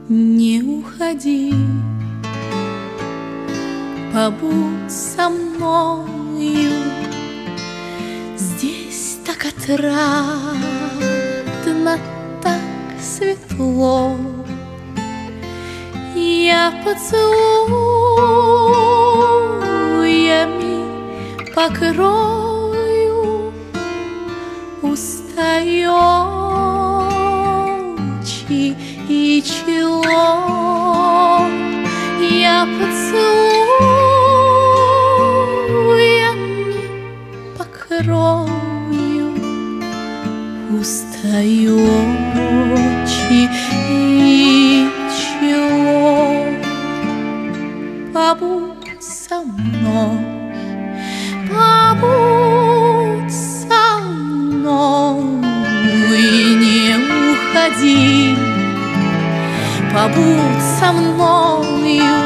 Не уходи, побудь со мною. Здесь так отрадно, так светло. Я поцелуями покрою устаёчи и чело. Я поцелуями покрою устаёчи и чело. Побудь со мной, побудь со мной и не уходи. Побудь со мною,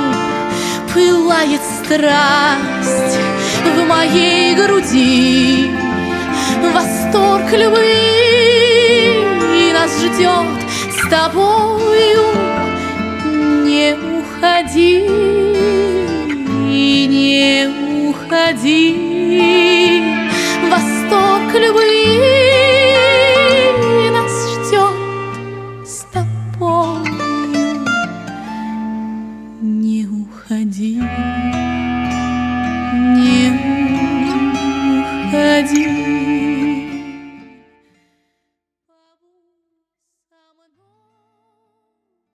пылает страсть в моей груди. Восторг любви нас ждет с тобою. Не уходи, не уходи. Восторг любви